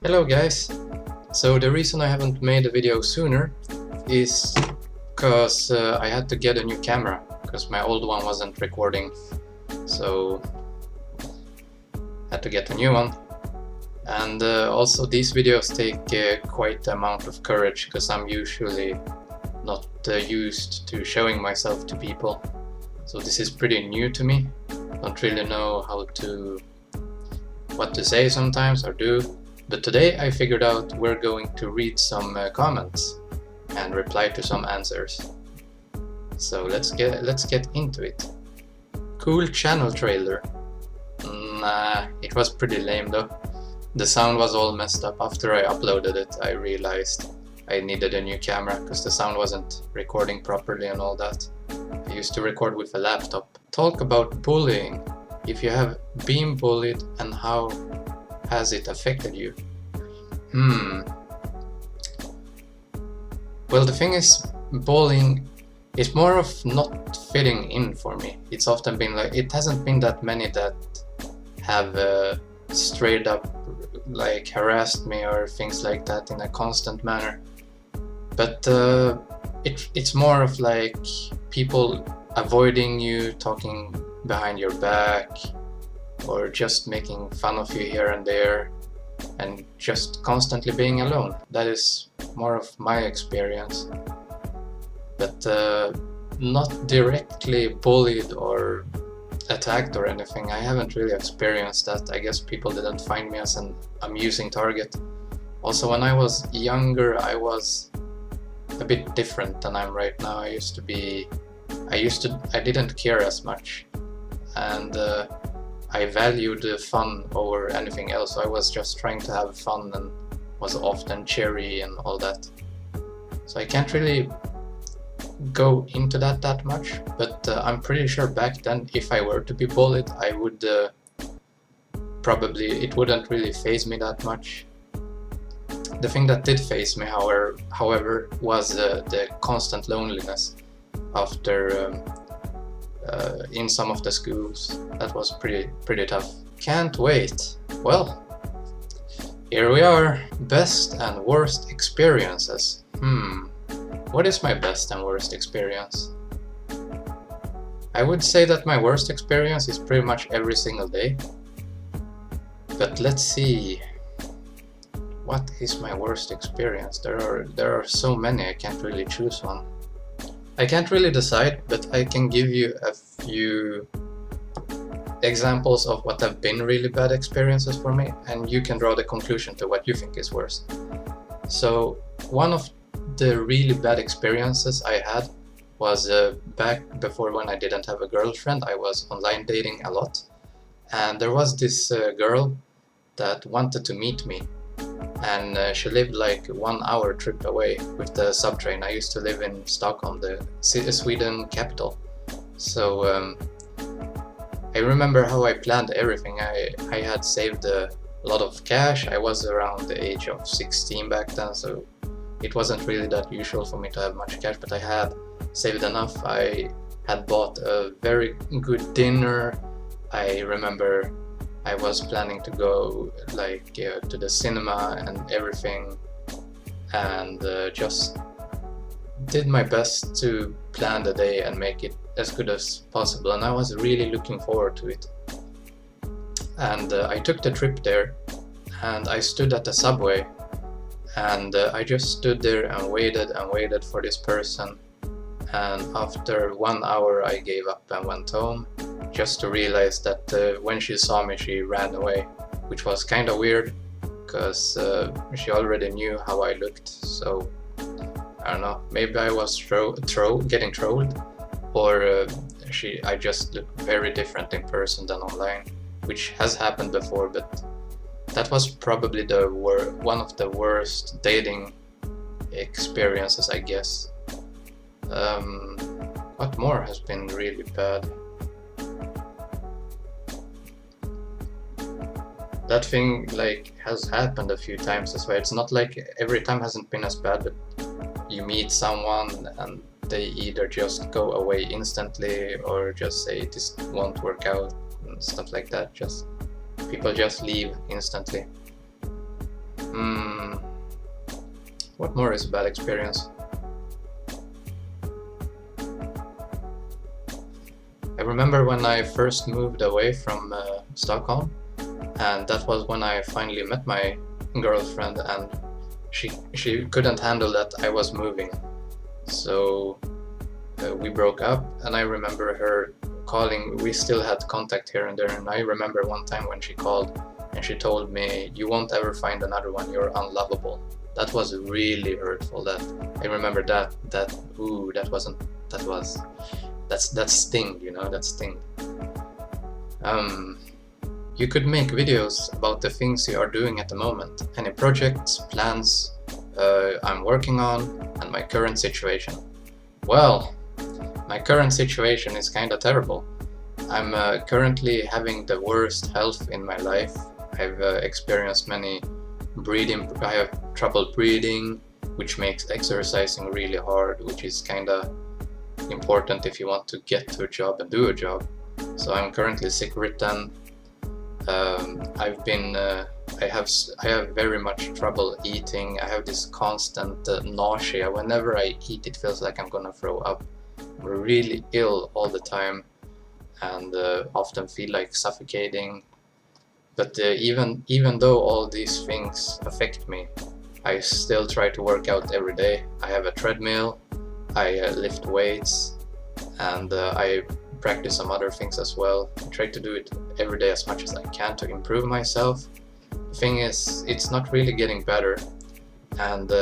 Hello guys! So the reason I haven't made a video sooner is because I had to get a new camera because my old one wasn't recording, so had to get a new one. And also these videos take quite the amount of courage because I'm usually not used to showing myself to people, so this is pretty new to me. Don't really know what to say sometimes or do. But today I figured out we're going to read some comments and reply to some answers. So let's get into it. Cool channel trailer. Nah, it was pretty lame though. The sound was all messed up. After I uploaded it, I realized I needed a new camera because the sound wasn't recording properly and all that. I used to record with a laptop. Talk about bullying. If you have been bullied and how has it affected you? Well, the thing is, bullying is more of not fitting in for me. It's often been like, it hasn't been that many that have straight up like harassed me or things like that in a constant manner. But it's more of like people avoiding you, talking behind your back, or just making fun of you here and there, and just constantly being alone. That is more of my experience. But not directly bullied or attacked or anything. I haven't really experienced that. I guess people didn't find me as an amusing target. Also, when I was younger, I was a bit different than I'm right now. I didn't care as much, and I valued fun over anything else. I was just trying to have fun and was often cheery and all that. So I can't really go into that much, but I'm pretty sure back then if I were to be bullied, I would it wouldn't really faze me that much. The thing that did faze me, however, was the constant loneliness after in some of the schools. That was pretty tough. Can't wait. Well, here we are. Best and worst experiences. What is my best and worst experience? I would say that my worst experience is pretty much every single day. But let's see. What is my worst experience? There are so many, I can't really choose one. I can't really decide, but I can give you a few examples of what have been really bad experiences for me, and you can draw the conclusion to what you think is worst. So one of the really bad experiences I had was back before, when I didn't have a girlfriend. I was online dating a lot, and there was this girl that wanted to meet me. And she lived like 1 hour trip away with the subtrain. I used to live in Stockholm, the Sweden capital. So I remember how I planned everything. I had saved a lot of cash. I was around the age of 16 back then, so it wasn't really that usual for me to have much cash, but I had saved enough. I had bought a very good dinner. I remember I was planning to go to the cinema and everything, and just did my best to plan the day and make it as good as possible, and I was really looking forward to it. And I took the trip there, and I stood at the subway, and I just stood there and waited for this person, and after 1 hour I gave up and went home, just to realize that when she saw me, she ran away, which was kind of weird because she already knew how I looked. So I don't know, maybe I was getting trolled, or I just looked very different in person than online, which has happened before. But that was probably one of the worst dating experiences, I guess. What more has been really bad? That thing has happened a few times as well. It's not like every time hasn't been as bad, but you meet someone and they either just go away instantly or just say this won't work out and stuff like that. People just leave instantly. What more is a bad experience? I remember when I first moved away from Stockholm, and that was when I finally met my girlfriend, and she couldn't handle that I was moving, so we broke up. And I remember her calling. We still had contact here and there, and I remember one time when she called and she told me, "You won't ever find another one, you're unlovable." That was really hurtful. That I remember that sting, you know, that sting. You could make videos about the things you are doing at the moment, any projects, plans I'm working on, and my current situation. Well, my current situation is kinda terrible. I'm currently having the worst health in my life. I've experienced many I have trouble breathing, which makes exercising really hard, which is kinda important if you want to get to a job and do a job. So I'm currently sick-ridden. I have very much trouble eating. I have this constant nausea. Whenever I eat, it feels like I'm gonna throw up. I'm really ill all the time, and often feel like suffocating. But even though all these things affect me, I still try to work out every day. I have a treadmill, I lift weights, and I practice some other things as well. I try to do it every day as much as I can to improve myself. The thing is, it's not really getting better, and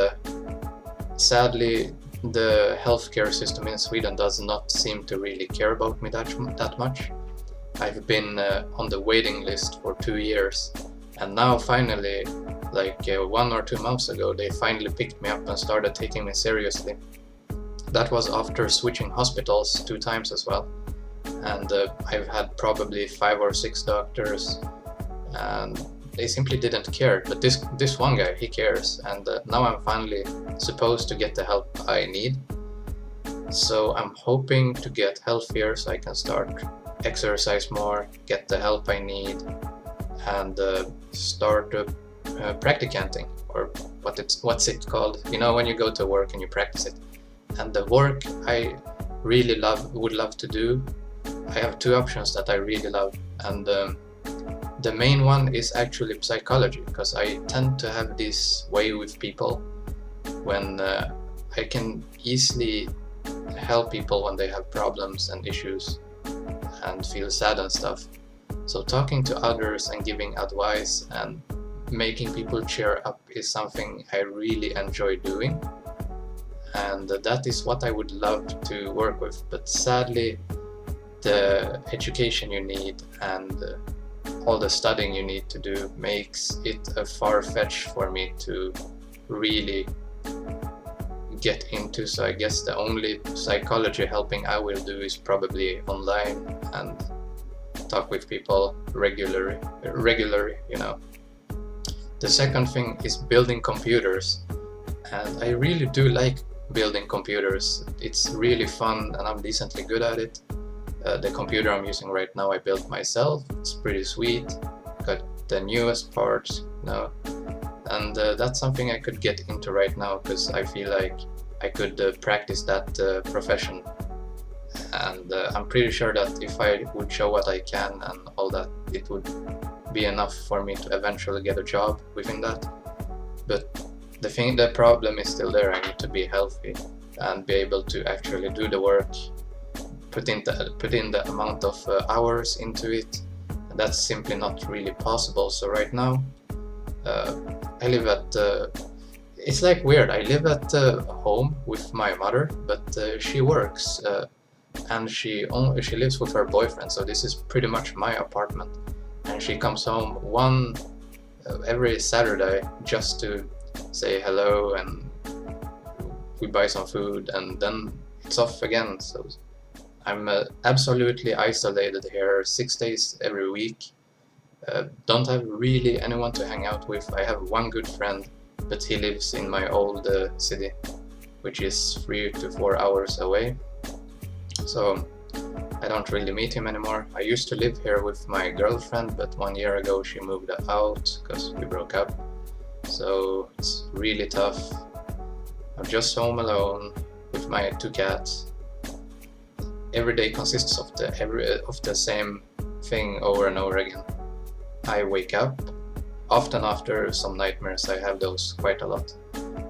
sadly the healthcare system in Sweden does not seem to really care about me that much. I've been on the waiting list for 2 years, and now finally, like 1 or 2 months ago, they finally picked me up and started taking me seriously. That was after switching hospitals 2 times as well, and I've had probably 5 or 6 doctors, and they simply didn't care. But this one guy, he cares, and now I'm finally supposed to get the help I need. So I'm hoping to get healthier so I can start exercise more, get the help I need, and start practicanting, or what's it called? You know, when you go to work and you practice it. And the work I really would love to do, I have 2 options that I really love, and the main one is actually psychology, because I tend to have this way with people when I can easily help people when they have problems and issues and feel sad and stuff. So talking to others and giving advice and making people cheer up is something I really enjoy doing, and that is what I would love to work with. But sadly, the education you need and all the studying you need to do makes it a far-fetched for me to really get into. So I guess the only psychology helping I will do is probably online and talk with people regularly, you know. The second thing is building computers, and I really do like building computers. It's really fun and I'm decently good at it. The computer I'm using right now I built myself. It's pretty sweet, got the newest parts, you know, and that's something I could get into right now, because I feel like I could practice that profession, and I'm pretty sure that if I would show what I can and all that, it would be enough for me to eventually get a job within that. But the problem is still there. I need to be healthy and be able to actually do the work, put in the amount of hours into it, and that's simply not really possible. So right now I live at it's like weird. I live at home with my mother, but she works and she lives with her boyfriend, so this is pretty much my apartment, and she comes home every Saturday just to say hello, and we buy some food, and then it's off again. So I'm absolutely isolated here 6 days every week. Don't have really anyone to hang out with. I have one good friend, but he lives in my old city, which is 3 to 4 hours away. So I don't really meet him anymore. I used to live here with my girlfriend, but 1 year ago she moved out because we broke up. So it's really tough. I'm just home alone with my 2 cats. Every day consists of the same thing over and over again. I wake up, often after some nightmares. I have those quite a lot.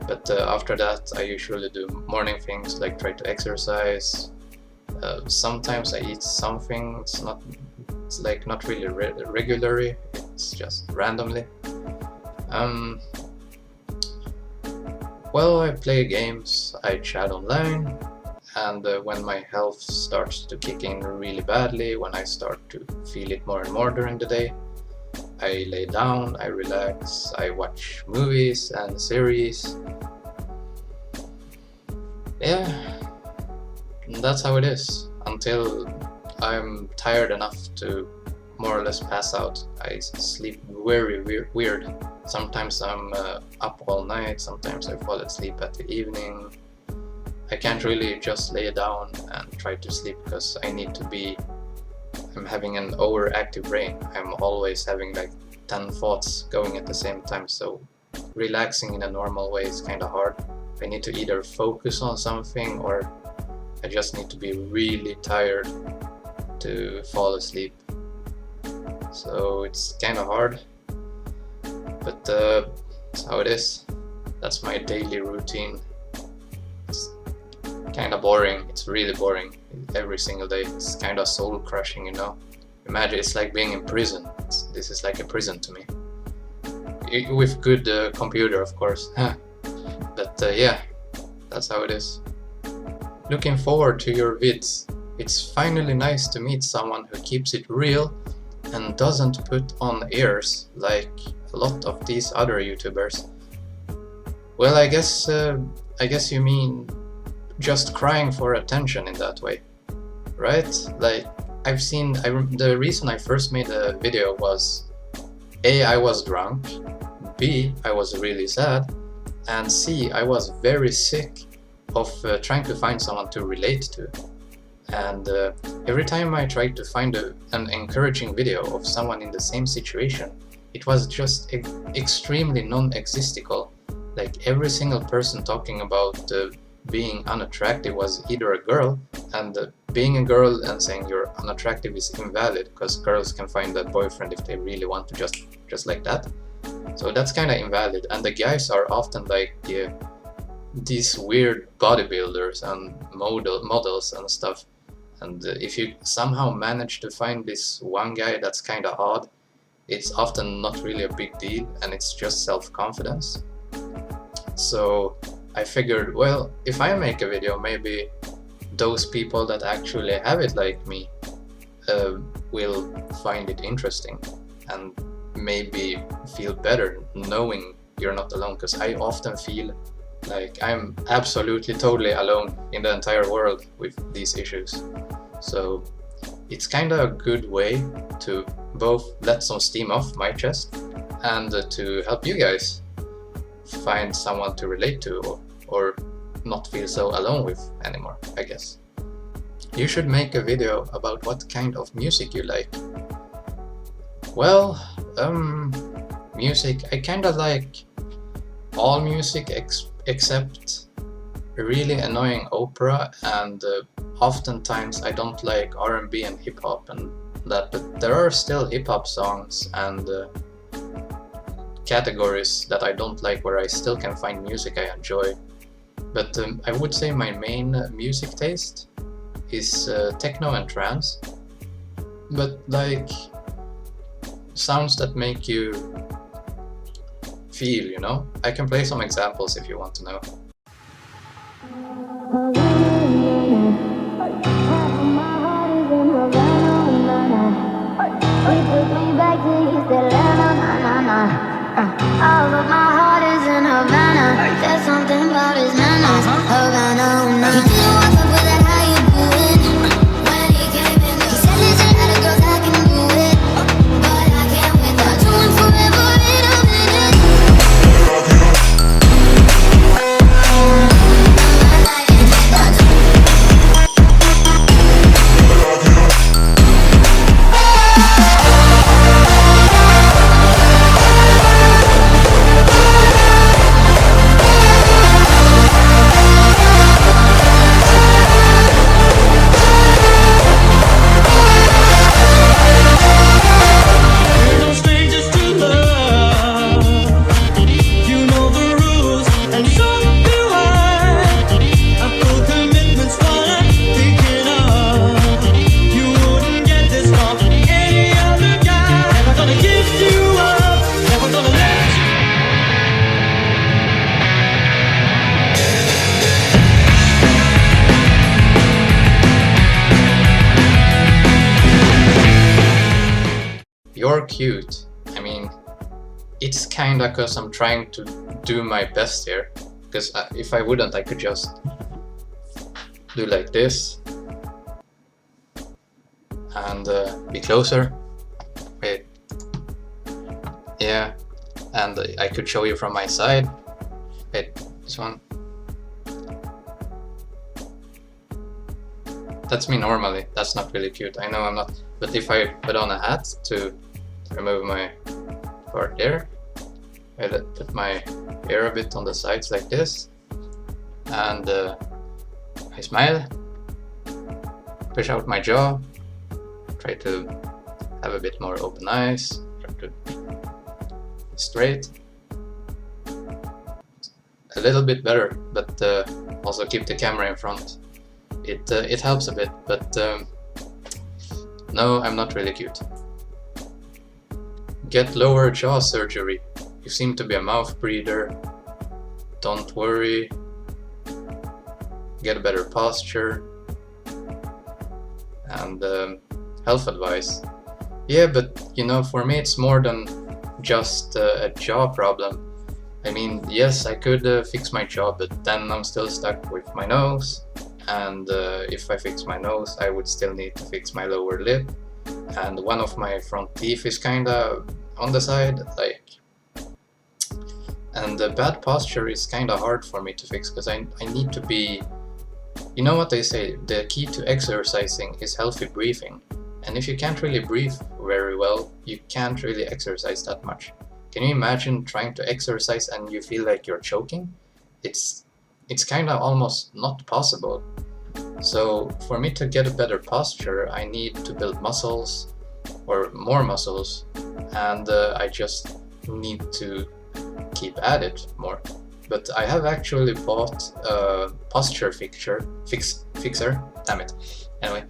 But after that, I usually do morning things like try to exercise. Sometimes I eat something. It's like not really regularly. It's just randomly. Well, I play games. I chat online. And when my health starts to kick in really badly, when I start to feel it more and more during the day, I lay down, I relax, I watch movies and series. Yeah, that's how it is, until I'm tired enough to more or less pass out. I sleep very weird. Sometimes I'm up all night, sometimes I fall asleep at the evening. I can't really just lay down and try to sleep because I'm having an overactive brain. I'm always having like 10 thoughts going at the same time, so relaxing in a normal way is kind of hard. I need to either focus on something or I just need to be really tired to fall asleep. So it's kind of hard, but that's how it is. That's my daily routine. It's kind of boring. It's really boring every single day. It's kind of soul crushing, you know. Imagine it's like being in prison. This is like a prison to me. With good computer, of course. But yeah, that's how it is. Looking forward to your vids. It's finally nice to meet someone who keeps it real and doesn't put on airs like a lot of these other YouTubers. Well, I guess you mean just crying for attention in that way, right? Like the reason I first made a video was A, I was drunk, B, I was really sad, and C, I was very sick of trying to find someone to relate to. And every time I tried to find an encouraging video of someone in the same situation, it was just extremely non-existical. Like every single person talking about being unattractive was either a girl, and being a girl and saying you're unattractive is invalid because girls can find a boyfriend if they really want to, just like that. So that's kind of invalid. And the guys are often like these weird bodybuilders and models and stuff. And if you somehow manage to find this one guy that's kind of odd, it's often not really a big deal and it's just self-confidence. So I figured, well, if I make a video, maybe those people that actually have it like me will find it interesting and maybe feel better knowing you're not alone, because I often feel like I'm absolutely totally alone in the entire world with these issues. So it's kind of a good way to both let some steam off my chest and to help you guys find someone to relate to or not feel so alone with anymore, I guess. You should make a video about what kind of music you like. Well, music, I kind of like all music except really annoying opera, and oftentimes I don't like R&B and hip-hop and that, but there are still hip-hop songs and categories that I don't like where I still can find music I enjoy. But I would say my main music taste is techno and trance, but like sounds that make you feel, you know? I can play some examples if you want to know. All of my heart is in Havana. There's something about his manners. Havana, he didn't walk up with that, how you doing? When he came in, he said, listen, other girls, I can do it, but I can't wait. I'll do it forever in a minute. you're cute. I mean, it's kinda cause I'm trying to do my best here. Because if I wouldn't, I could just do like this and be closer. Wait. Yeah, and I could show you from my side. Wait, this one. That's me normally. That's not really cute. I know I'm not. But if I put on a hat to remove my part there, I put my hair a bit on the sides like this, and I smile, push out my jaw, try to have a bit more open eyes, try to straight, a little bit better, but also keep the camera in front. It helps a bit, but no, I'm not really cute. Get lower jaw surgery. You seem to be a mouth breather. Don't worry. Get a better posture. And health advice. Yeah, but you know, for me it's more than just a jaw problem. I mean, yes, I could fix my jaw, but then I'm still stuck with my nose. And if I fix my nose, I would still need to fix my lower lip. And one of my front teeth is kinda on the side, like. And the bad posture is kinda hard for me to fix, because I need to be. You know what they say, the key to exercising is healthy breathing. And if you can't really breathe very well, you can't really exercise that much. Can you imagine trying to exercise and you feel like you're choking? It's kinda almost not possible. So for me to get a better posture, I need to build muscles, or more muscles, and I just need to keep at it more. But I have actually bought a posture fixer. Damn it. Anyway,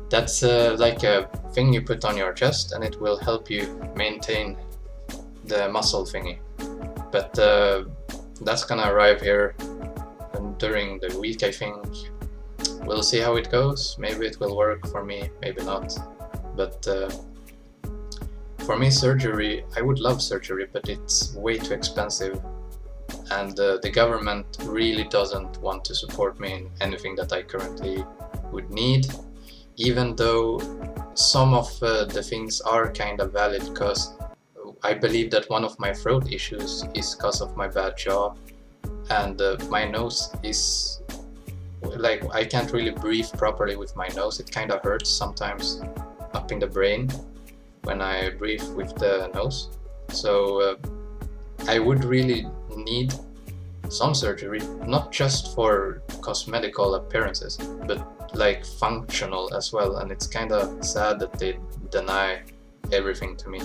that's like a thing you put on your chest, and it will help you maintain the muscle thingy. But that's gonna arrive here during the week, I think. We'll see how it goes. Maybe it will work for me, maybe not. But for me, surgery, I would love surgery, but it's way too expensive. And the government really doesn't want to support me in anything that I currently would need, even though some of the things are kind of valid, because I believe that one of my throat issues is because of my bad jaw, and my nose is like, I can't really breathe properly with my nose. It kind of hurts sometimes up in the brain when I breathe with the nose. So I would really need some surgery, not just for cosmetical appearances, but like functional as well. And it's kind of sad that they deny everything to me.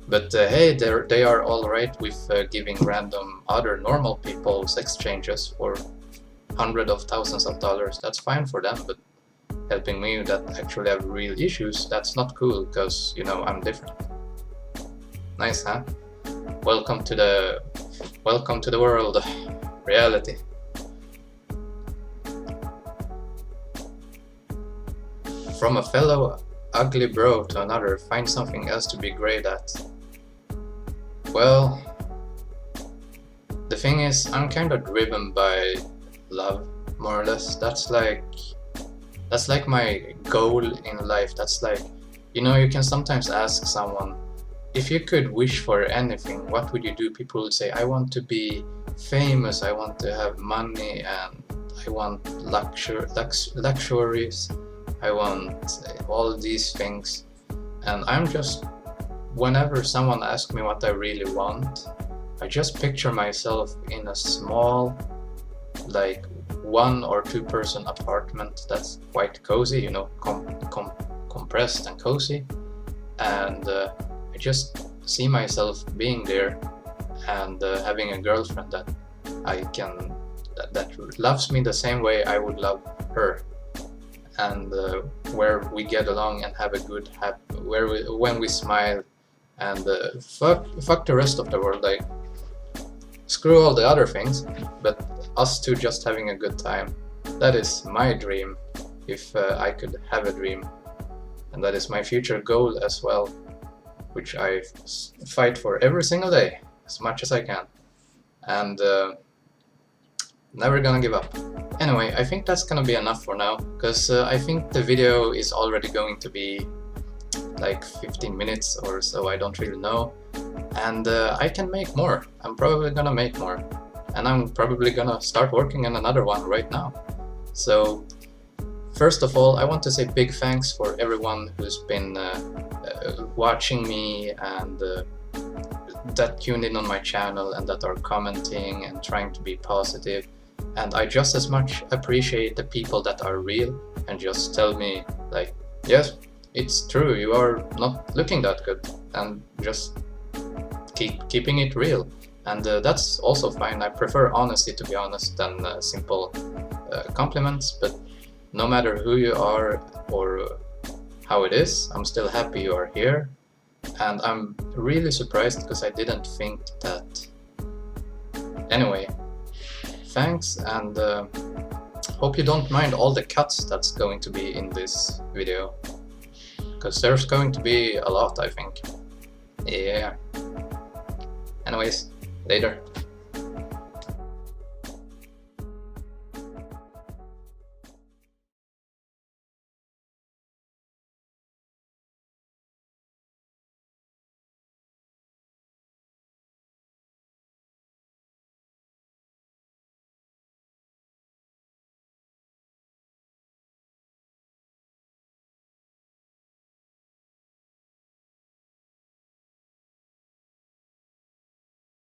But hey, they are alright with giving random other normal people sex changes for hundreds of thousands of dollars. That's fine for them, but helping me that actually have real issues, that's not cool, because, you know, I'm different. Nice, huh? Welcome to the world of reality. From a fellow ugly bro to another, find something else to be great at. Well, the thing is, I'm kind of driven by love, more or less. That's like my goal in life. That's like, you know, you can sometimes ask someone, if you could wish for anything, what would you do? People would say, I want to be famous, I want to have money, and I want luxuries, I want all these things. And I'm just, whenever someone asks me what I really want, I just picture myself in a small, like 1 or 2 person apartment that's quite cozy, you know, compressed and cozy, and I just see myself being there and having a girlfriend that that loves me the same way I would love her, and where we get along and have a good when we smile, and fuck the rest of the world, like screw all the other things, but us two just having a good time. That is my dream, if I could have a dream. and that is my future goal as well, which I fight for every single day as much as I can, and never gonna give up. Anyway, I think that's gonna be enough for now, because I think the video is already going to be like 15 minutes or so, I don't really know, and I can make more. I'm probably gonna make more, and I'm probably gonna start working on another one right now. So first of all, I want to say big thanks for everyone who's been watching me and that tuned in on my channel and that are commenting and trying to be positive. And I just as much appreciate the people that are real and just tell me like, yes, it's true, you are not looking that good, and just keeping it real. And that's also fine. I prefer honesty, to be honest, than simple compliments. But no matter who you are or how it is, I'm still happy you are here. And I'm really surprised because I didn't think that. Anyway, thanks, and hope you don't mind all the cuts that's going to be in this video, because there's going to be a lot, I think. Yeah. Anyways, later.